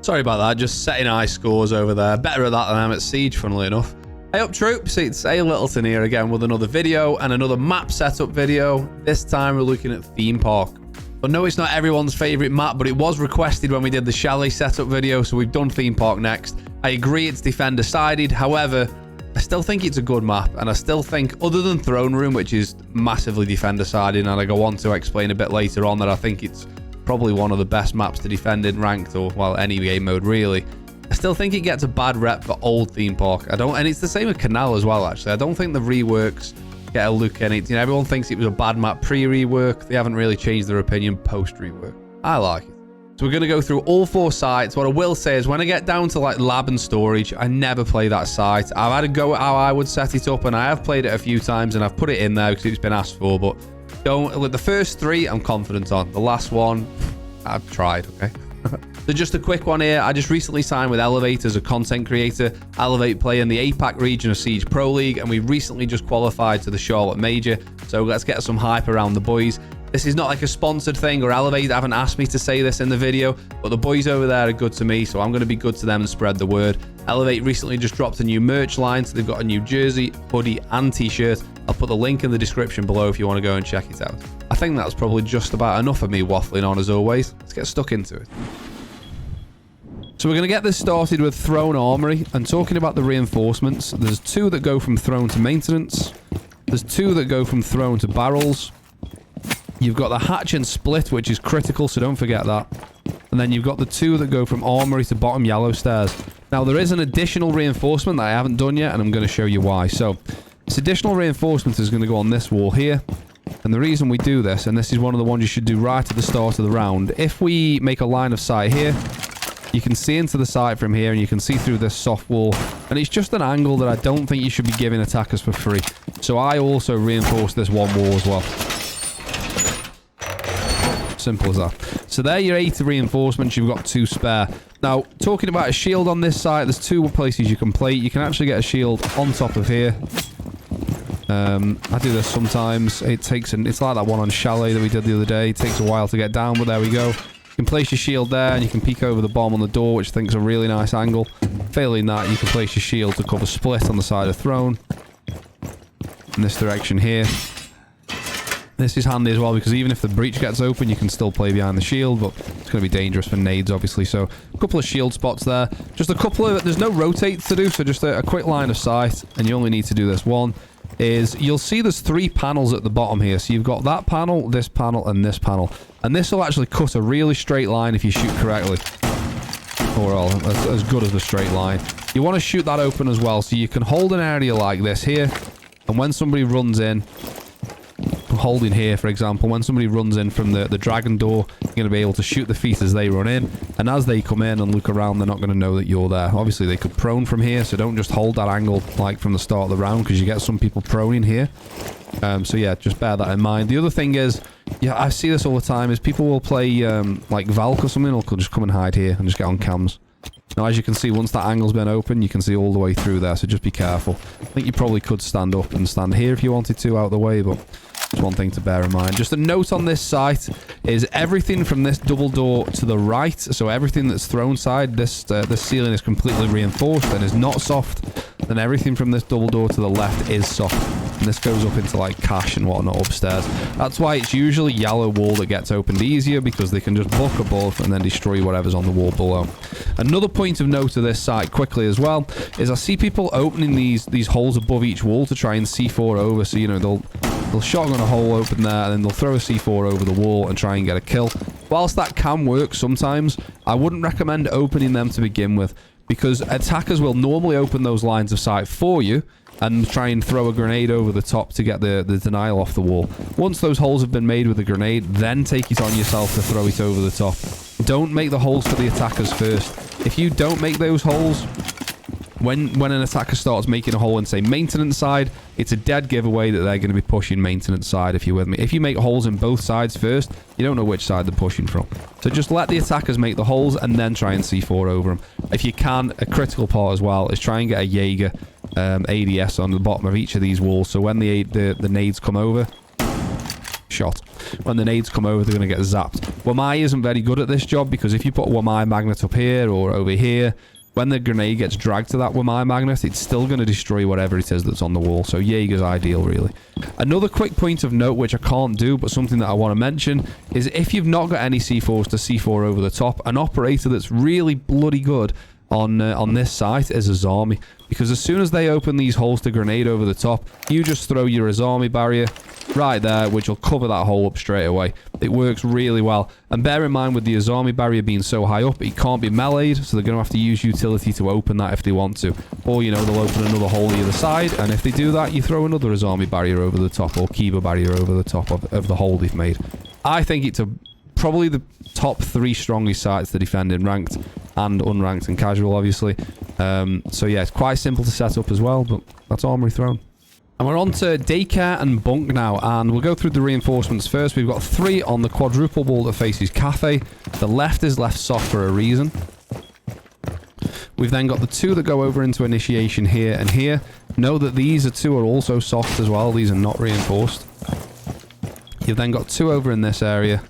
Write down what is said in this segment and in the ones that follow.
Sorry about that, just setting high scores over there. Better at that than I'm at Siege, funnily enough. Hey up troops, it's A Littleton here again with another video and another map setup video. This time we're looking at Theme Park. I know it's not everyone's favourite map, but it was requested when we did the chalet setup video, so we've done Theme Park next. I agree it's defender-sided, however, I still think it's a good map, and I still think, other than Throne Room, which is massively defender-sided, and I go on to explain a bit later on that I think it's probably one of the best maps to defend in ranked, or, well, any game mode, really. I still think it gets a bad rep for old Theme Park. And it's the same with Canal as well, actually. I don't think the reworks get a look in it. You know, everyone thinks it was a bad map pre-rework. They haven't really changed their opinion post-rework. I like it. So we're going to go through all 4 sites. What I will say is when I get down to like lab and storage, I never play that site. I've had a go at how I would set it up, and I have played it a few times, and I've put it in there because it's been asked for, but the first 3 I'm confident on. The last one, I've tried, okay? So just a quick one here. I just recently signed with Elevate as a content creator. Elevate play in the APAC region of Siege Pro League, and we recently just qualified to the Charlotte Major. So let's get some hype around the boys. This is not like a sponsored thing, or Elevate haven't asked me to say this in the video, but the boys over there are good to me, so I'm going to be good to them and spread the word. Elevate recently just dropped a new merch line, so they've got a new jersey, hoodie, and t-shirt. I'll put the link in the description below if you want to go and check it out. I think that's probably just about enough of me waffling on as always. Let's get stuck into it. So we're going to get this started with Throne Armory, and talking about the reinforcements, there's 2 that go from Throne to Maintenance. There's 2 that go from Throne to Barrels. You've got the Hatch and Split, which is critical, so don't forget that. And then you've got the 2 that go from Armory to Bottom Yellow Stairs. Now, there is an additional reinforcement that I haven't done yet, and I'm going to show you why. So, this additional reinforcement is going to go on this wall here. And the reason we do this, and this is one of the ones you should do right at the start of the round, if we make a line of sight here, you can see into the site from here, and you can see through this soft wall. And it's just an angle that I don't think you should be giving attackers for free. So I also reinforce this one wall as well. Simple as that. So there are your 8 reinforcements. You've got 2 spare. Now, talking about a shield on this site, there's 2 places you can plate. You can actually get a shield on top of here. I do this sometimes. It's like that one on Chalet that we did the other day. It takes a while to get down, but there we go. You can place your shield there, and you can peek over the bomb on the door, which I think is a really nice angle. Failing that, you can place your shield to cover Split on the side of Throne. In this direction here. This is handy as well, because even if the breach gets open, you can still play behind the shield, but it's going to be dangerous for nades, obviously. So, a couple of shield spots there. Just a couple of... There's no rotates to do, so just a quick line of sight, and you only need to do this one. You'll see there's 3 panels at the bottom here. So, you've got that panel, this panel, and this panel. And this will actually cut a really straight line if you shoot correctly. Or as good as a straight line. You want to shoot that open as well, so you can hold an area like this here, and when somebody runs in... holding here, for example, when somebody runs in from the dragon door, you're going to be able to shoot the feet as they run in, and as they come in and look around, they're not going to know that you're there. Obviously, they could prone from here, so don't just hold that angle like from the start of the round, because you get some people proning here. So yeah, just bear that in mind. The other thing is, yeah, I see this all the time, is people will play like Valk or something, or could just come and hide here and just get on cams. Now, as you can see, once that angle's been open, you can see all the way through there, so just be careful. I think you probably could stand up and stand here if you wanted to, out of the way, but it's one thing to bear in mind. Just a note on this site is everything from this double door to the right, so everything that's Throne side, this ceiling is completely reinforced and is not soft, and everything from this double door to the left is soft. And this goes up into like cache and whatnot upstairs. That's why it's usually yellow wall that gets opened easier, because they can just buck above and then destroy whatever's on the wall below. Another point of note of this site quickly as well is I see people opening these holes above each wall to try and C4 over. So, you know, they'll shotgun a hole open there, and then they'll throw a C4 over the wall and try and get a kill. Whilst that can work sometimes, I wouldn't recommend opening them to begin with, because attackers will normally open those lines of sight for you and try and throw a grenade over the top to get the denial off the wall. Once those holes have been made with a grenade, then take it on yourself to throw it over the top. Don't make the holes for the attackers first. If you don't make those holes, when an attacker starts making a hole in, say, maintenance side, it's a dead giveaway that they're going to be pushing maintenance side, if you're with me. If you make holes in both sides first, you don't know which side they're pushing from. So just let the attackers make the holes and then try and C4 over them. If you can, a critical part as well is try and get a Jaeger ADS on the bottom of each of these walls, so when the nades come over, shot. When the nades come over, they're going to get zapped. Wamai isn't very good at this job because if you put a Wamai magnet up here or over here, when the grenade gets dragged to that Wamai magnet, it's still going to destroy whatever it is that's on the wall. So Jaeger's ideal, really. Another quick point of note, which I can't do, but something that I want to mention, is if you've not got any C4s to C4 over the top, an operator that's really bloody good on this site is Armory, because as soon as they open these holes to grenade over the top, you just throw your Armory barrier right there, which will cover that hole up straight away. It works really well. And bear in mind, with the Armory barrier being so high up, it can't be meleeed, so they're going to have to use utility to open that if they want to. Or, you know, they'll open another hole either side, and if they do that, you throw another Armory barrier over the top, or Kiba barrier over the top of the hole they've made. I think it's probably the top 3 strongest sites to defend in ranked and unranked and casual, obviously. So yeah, it's quite simple to set up as well, but that's Armory thrown. And we're on to Daycare and Bunk now, and we'll go through the reinforcements first. We've got 3 on the quadruple wall that faces Cafe. The left is left soft for a reason. We've then got the 2 that go over into initiation here and here. Know that these 2 are also soft as well. These are not reinforced. You've then got 2 over in this area.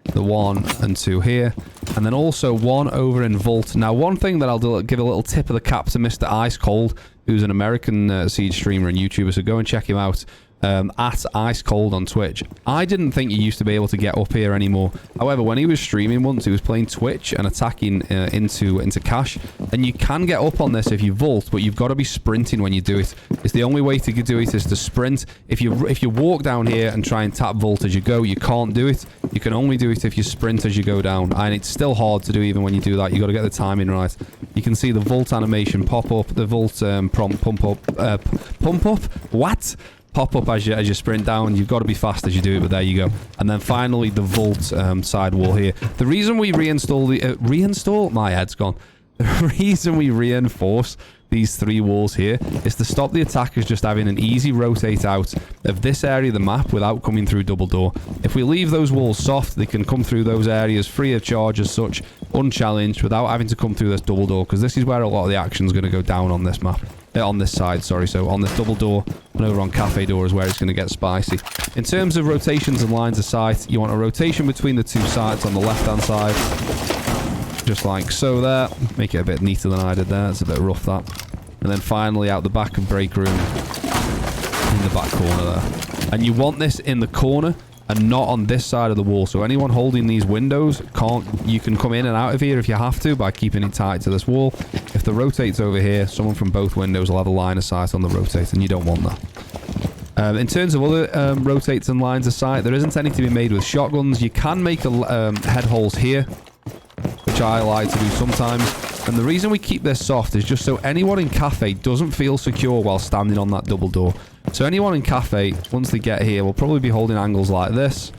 The 1 and 2 here. And then also 1 over in Vault. Now, one thing that I'll do, give a little tip of the cap to Mr. Ice Cold, who's an American Siege streamer and YouTuber, so go and check him out. At Ice Cold on Twitch. I didn't think you used to be able to get up here anymore. However, when he was streaming once, he was playing Twitch and attacking into cash, and you can get up on this if you vault, but you've got to be sprinting when you do it. It's the only way to do it is to sprint. If you walk down here and try and tap vault as you go, you can't do it. You can only do it if you sprint as you go down, and it's still hard to do even when you do that. You got to get the timing right. You can see the vault animation pop up, the vault prompt pump up. What? Pop up as you sprint down. You've got to be fast as you do it, but there you go. And then finally the vault side wall here. The reason we reinstall my head's gone. The reason we reinforce these 3 walls here is to stop the attackers just having an easy rotate out of this area of the map without coming through double door. If we leave those walls soft, they can come through those areas free of charge as such, unchallenged, without having to come through this double door, because this is where a lot of the action is going to go down on this map. On this side, sorry. So on this double door and over on cafe door is where it's going to get spicy. In terms of rotations and lines of sight, you want a rotation between the 2 sides on the left-hand side. Just like so there. Make it a bit neater than I did there. It's a bit rough, that. And then finally out the back of break room in the back corner there. And you want this in the corner and not on this side of the wall. So anyone holding these windows you can come in and out of here if you have to by keeping it tight to this wall. If the rotate's over here, someone from both windows will have a line of sight on the rotate, and you don't want that. In terms of other rotates and lines of sight, there isn't any to be made with shotguns. You can make head holes here, which I like to do sometimes. And the reason we keep this soft is just so anyone in cafe doesn't feel secure while standing on that double door. So anyone in cafe, once they get here, will probably be holding angles like this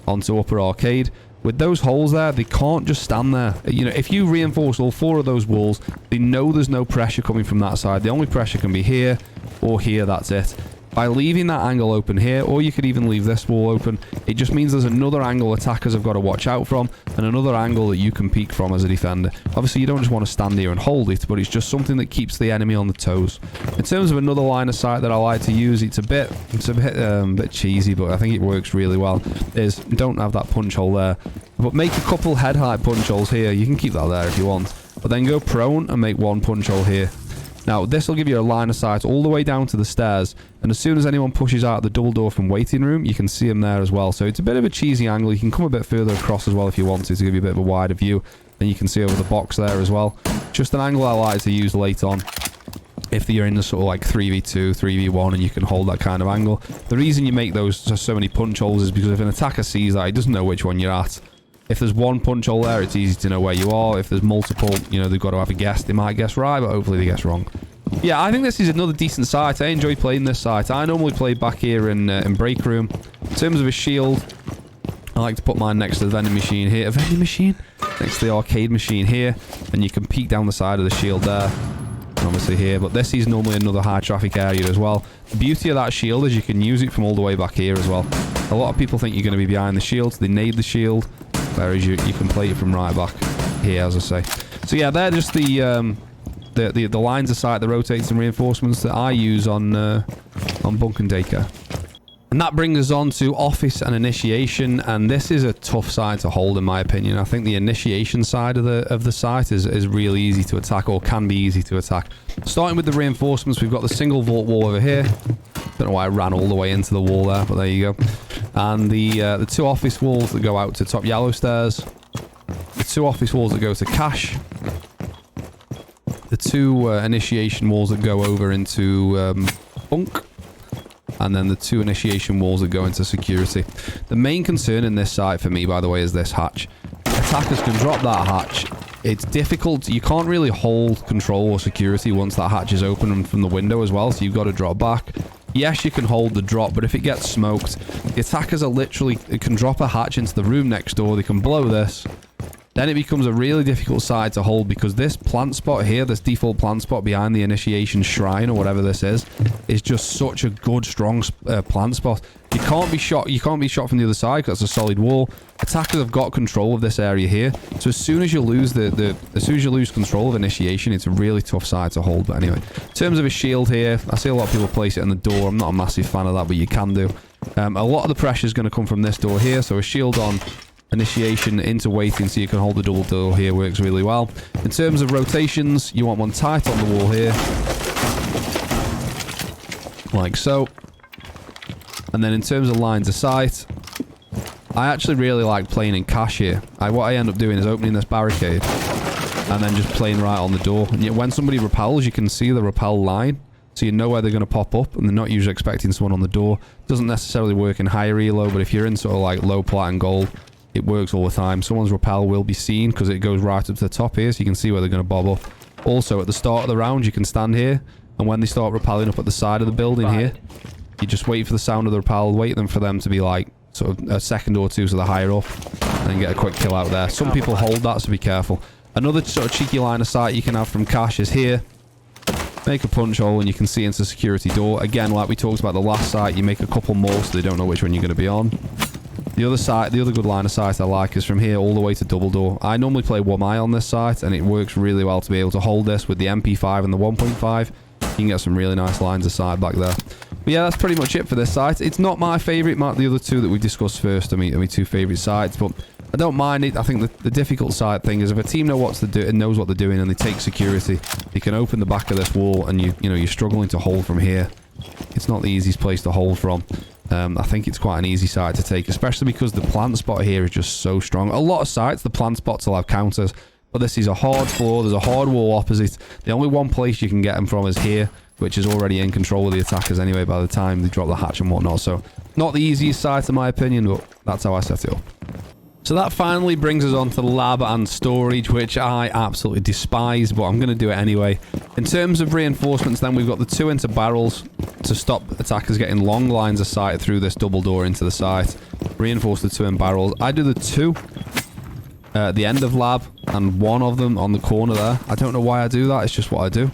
onto upper arcade. With those holes there, they can't just stand there. You know, if you reinforce all 4 of those walls, they know there's no pressure coming from that side. The only pressure can be here or here, that's it. By leaving that angle open here, or you could even leave this wall open, it just means there's another angle attackers have got to watch out from, and another angle that you can peek from as a defender. Obviously, you don't just want to stand here and hold it, but it's just something that keeps the enemy on the toes. In terms of another line of sight that I like to use, it's a bit cheesy, but I think it works really well, is don't have that punch hole there, but make a couple head height punch holes here. You can keep that there if you want, but then go prone and make 1 punch hole here. Now, this will give you a line of sight all the way down to the stairs, and as soon as anyone pushes out the double door from waiting room, you can see them there as well. So it's a bit of a cheesy angle. You can come a bit further across as well if you want to give you a bit of a wider view, and you can see over the box there as well. Just an angle I like to use late on if you're in the sort of like 3v2, 3v1, and you can hold that kind of angle. The reason you make those so many punch holes is because if an attacker sees that, he doesn't know which one you're at. If there's 1 punch hole there, it's easy to know where you are. If there's multiple, you know, they've got to have a guess. They might guess right, but hopefully they guess wrong. Yeah, I think this is another decent site. I enjoy playing this site. I normally play back here in break room. In terms of a shield, I like to put mine next to the vending machine here. A vending machine? Next to the arcade machine here. And you can peek down the side of the shield there. Obviously here. But this is normally another high traffic area as well. The beauty of that shield is you can use it from all the way back here as well. A lot of people think you're going to be behind the shield. So they nade the shield. Whereas you can play it from right back here, as I say. So yeah, they're just the lines of sight, the rotates and reinforcements that I use on Bunk and Daycare. And that brings us on to office and initiation, and this is a tough side to hold in my opinion. I think the initiation side of the site is really easy to attack, or can be easy to attack. Starting with the reinforcements, we've got the single vault wall over here. Don't know why I ran all the way into the wall there, but there you go. And the two office walls that go out to top yellow stairs. The two office walls that go to cache. The two initiation walls that go over into bunk. And then the two initiation walls that go into security. The main concern in this site for me, by the way, is this hatch. Attackers can drop that hatch. It's difficult. You can't really hold control or security once that hatch is open from the window as well, so you've got to drop back. Yes, you can hold the drop, but if it gets smoked, the attackers are literally... It can drop a hatch into the room next door. They can blow this. Then it becomes a really difficult side to hold because this plant spot here, this default plant spot behind the initiation shrine or whatever this is just such a good, strong plant spot. You can't be shot. You can't be shot from the other side because it's a solid wall. Attackers have got control of this area here, so as soon as you lose as soon as you lose control of initiation, it's a really tough side to hold. But anyway, in terms of a shield here, I see a lot of people place it in the door. I'm not a massive fan of that, but you can do. A lot of the pressure is going to come from this door here, so a shield on initiation into waiting so you can hold the double door here works really well. In terms of rotations, you want one tight on the wall here, like so. And then in terms of lines of sight, I actually really like playing in cache here. What I end up doing is opening this barricade and then just playing right on the door. And yet when somebody repels, you can see the repel line, so you know where they're going to pop up, and they're not usually expecting someone on the door. Doesn't necessarily work in higher elo, but if you're in sort of like low plat and gold, it works all the time. Someone's rappel will be seen because it goes right up to the top here, so you can see where they're going to bob up. Also, at the start of the round, you can stand here, and when they start rappelling up at the side of the building here, you just wait for the sound of the rappel, wait for them to be like sort of a second or two so they're higher up, and then get a quick kill out there. Some people hold that, so be careful. Another sort of cheeky line of sight you can have from cache is here. Make a punch hole and you can see into security door. Again, like we talked about the last site, you make a couple more so they don't know which one you're going to be on. The other side, the other good line of sight I like is from here all the way to double door. I normally play 1i on this site, and it works really well to be able to hold this with the MP5 and the 1.5. You can get some really nice lines of sight back there. But yeah, that's pretty much it for this site. It's not my favourite. The other two that we discussed first are my two favourite sites, but I don't mind it. I think the difficult side thing is if a team knows what they're doing and they take security, they can open the back of this wall, and you're struggling to hold from here. It's not the easiest place to hold from. I think it's quite an easy site to take, especially because the plant spot here is just so strong. A lot of sites, the plant spots will have counters, but this is a hard floor. There's a hard wall opposite. The only one place you can get them from is here, which is already in control of the attackers anyway by the time they drop the hatch and whatnot. So not the easiest site in my opinion, but that's how I set it up. So that finally brings us on to lab and storage, which I absolutely despise, but I'm going to do it anyway. In terms of reinforcements, then we've got the 2 into barrels to stop attackers getting long lines of sight through this double door into the site. Reinforce the 2 in barrels. I do the 2 at the end of lab and 1 of them on the corner there. I don't know why I do that. It's just what I do.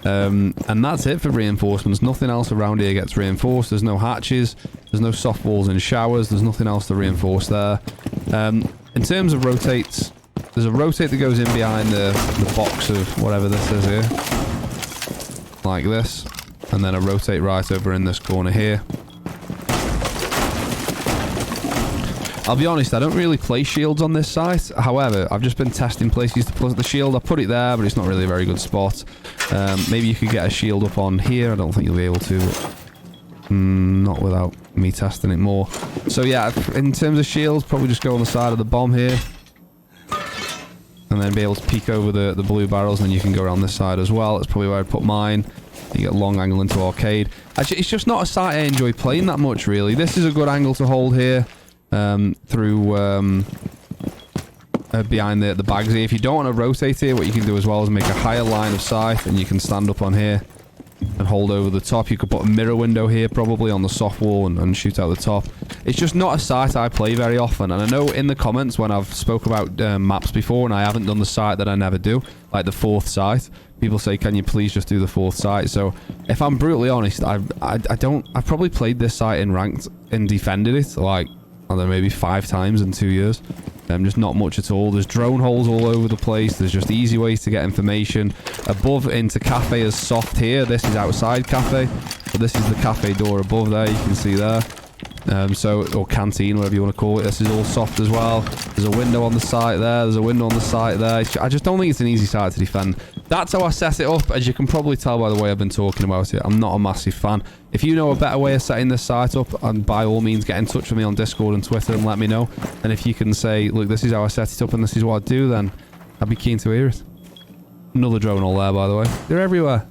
And that's it for reinforcements. Nothing else around here gets reinforced. There's no hatches. There's no soft walls and showers. There's nothing else to reinforce there. In terms of rotates, there's a rotate that goes in behind the box of whatever this is here. Like this. And then a rotate right over in this corner here. I'll be honest, I don't really play shields on this site. However, I've just been testing places to put the shield. I put it there, but it's not really a very good spot. Maybe you could get a shield up on here. I don't think you'll be able to. Not without me testing it more. So yeah, in terms of shields, probably just go on the side of the bomb here. And then be able to peek over the blue barrels, and then you can go around this side as well. That's probably where I'd put mine. You get long angle into arcade. Actually, it's just not a site I enjoy playing that much, really. This is a good angle to hold here. Through behind the bags here. If you don't want to rotate here, what you can do as well is make a higher line of sight, and you can stand up on here and hold over the top. You could put a mirror window here probably on the soft wall and shoot out the top. It's just not a site I play very often, and I know in the comments when I've spoke about maps before and I haven't done the site that I never do, like the 4th site, people say, can you please just do the 4th site? So if I'm brutally honest, I've probably played this site in ranked and defended it like, I don't know, maybe 5 times in 2 years. Just not much at all. There's drone holes all over the place. There's just easy ways to get information. Above into cafe is soft here. This is outside cafe. But this is the cafe door above there. You can see there. Or canteen, whatever you want to call it. This is all soft as well. There's a window on the site there. There's a window on the site there. I just don't think it's an easy site to defend. That's how I set it up. As you can probably tell by the way I've been talking about it, I'm not a massive fan. If you know a better way of setting this site up, and by all means get in touch with me on Discord and Twitter and let me know. And if you can say, look, this is how I set it up and this is what I do, then I'd be keen to hear it. Another drone all there, by the way. They're everywhere.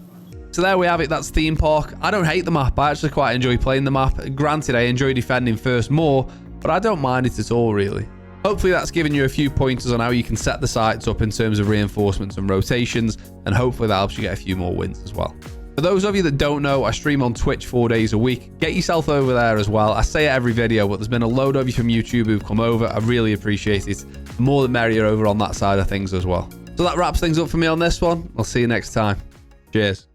So there we have it. That's Theme Park. I don't hate the map. I actually quite enjoy playing the map. Granted, I enjoy defending first more, but I don't mind it at all, really. Hopefully that's given you a few pointers on how you can set the sites up in terms of reinforcements and rotations, and hopefully that helps you get a few more wins as well. For those of you that don't know, I stream on Twitch 4 days a week. Get yourself over there as well. I say it every video, but there's been a load of you from YouTube who've come over. I really appreciate it. The more the merrier over on that side of things as well. So that wraps things up for me on this one. I'll see you next time. Cheers.